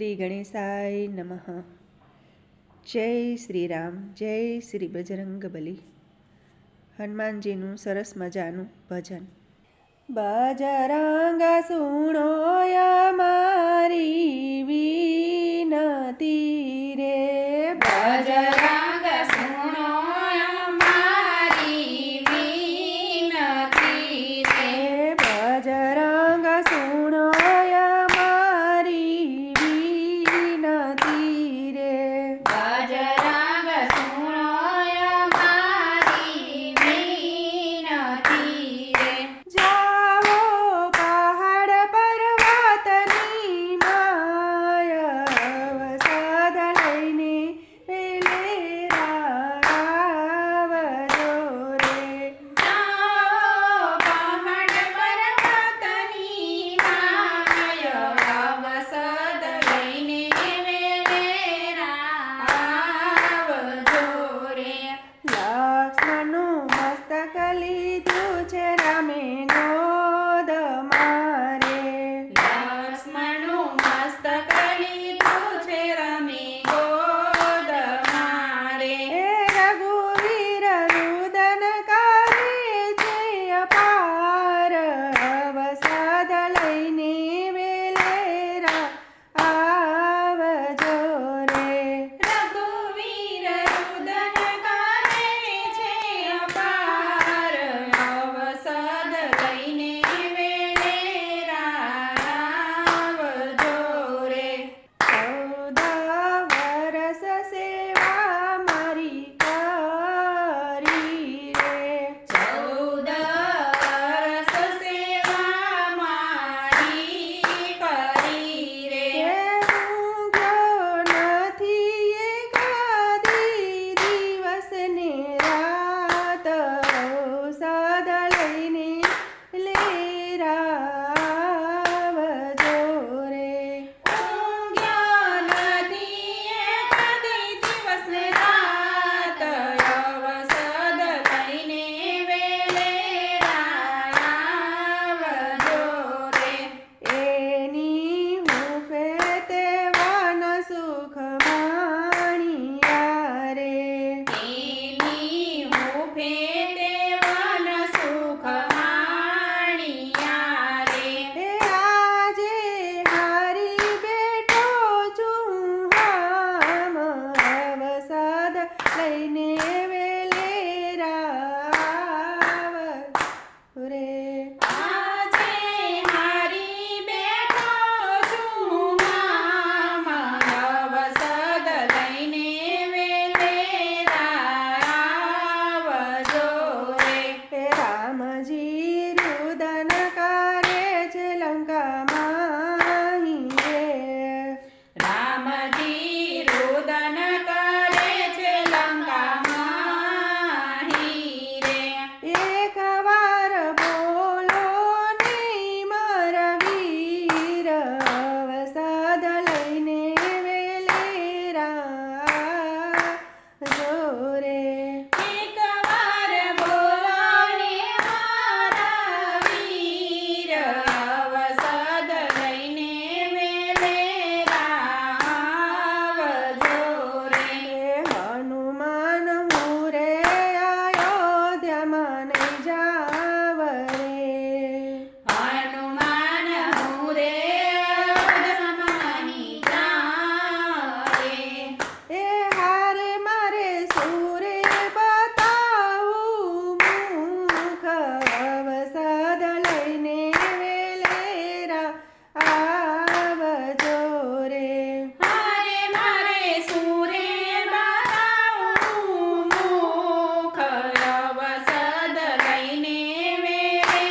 શ્રી ગણેશાય નમઃ. જય શ્રી રામ, જય શ્રી બજરંગબલી. હનુમાનજીનું સરસ મજાનું ભજન. બજરંગ સુણો અમારી વિનતી રે, બજરંગ સુણો અમારી વિનતી રે. બજરંગ સુણો અમારી વિનતી રે. બજરંગ સુણો અમારી વિનતી રે. જાઓ પહાડ પર્વતની માય વસદ લઈને વેલેરા આવજો રે. જાઓ પહાડ પર્વતની માય વસદ લઈને વેલેરા આવજો રે. લક્ષ્મણનું મસ્તક લીધું છે રામે ગોદ મારે. લક્ષ્મણનું મસ્તક લીધું છે રમે ગોદ મારે. એ રઘુવીર રુદન કરે છે અપાર વસદ લઈને વેલેરા આવજો રે. રઘુવીર રુદન કરે છે અપાર અવસદ લઈને વેલેરા આવજો રે. 14 વરસ સેવા મારી કરી રે. 14 વર્ષ સેવા મારી કરી રે. હું ગયો નથી એકાદી દિવસ ને રાત ઔષધ લઈને લેરા આવજો રે. ઊંઘ્યો નથી એકાદી દિવસ ને રાત અવસદ લઈને વેલેરા આવજો રે. એની હૂંફે તે વન સુખ માણ્યા રે. એની હૂંફે તે વન સુખ માણ્યા રે. એ આજે હારી બેઠો છું હામ અવસદ લઈને વેલેરા આવજો રે. આજે હારી બેઠો છું મામ અવસદ લઈને વેલેરા આવજો રે. હે રામજી રુદન કરે છે લંકામાં રે. રામજી રુદન કરે છે લંકામાં રે. એક વાર બોલો ને મારા વીર અવસદ લઈને વેલેરા આવજો રે. એક વાર બોલો ને મારા વીર અવસદ લઈને વેલેરા આવજો રે. હે હનુમાન હું રે અયોધ્યામાં નહીં જાવ રે. હનુમાન હું રે અયોધ્યામાંની જાઉં રે. એ હારે મારે સુરે બતાવું મુખ અવસદ લઈને વેલેરા આવજો રે. હારે મારે સુરે બતાવું મુખ અવસદ લઈને વેલેરા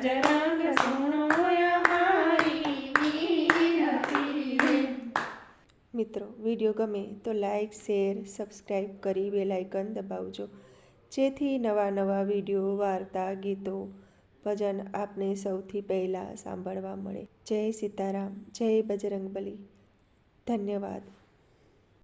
બજરંગ સુનો અમારી વિનતી રે. મિત્રો વિડીયો ગમે તો લાઈક શેર સબસ્ક્રાઈબ કરી બેલ આઇકન દબાવજો, જેથી નવા વિડીયો વાર્તા ગીતો ભજન આપને સૌથી પહેલાં સાંભળવા મળે. જય સીતારામ, જય બજરંગબલી. ધન્યવાદ.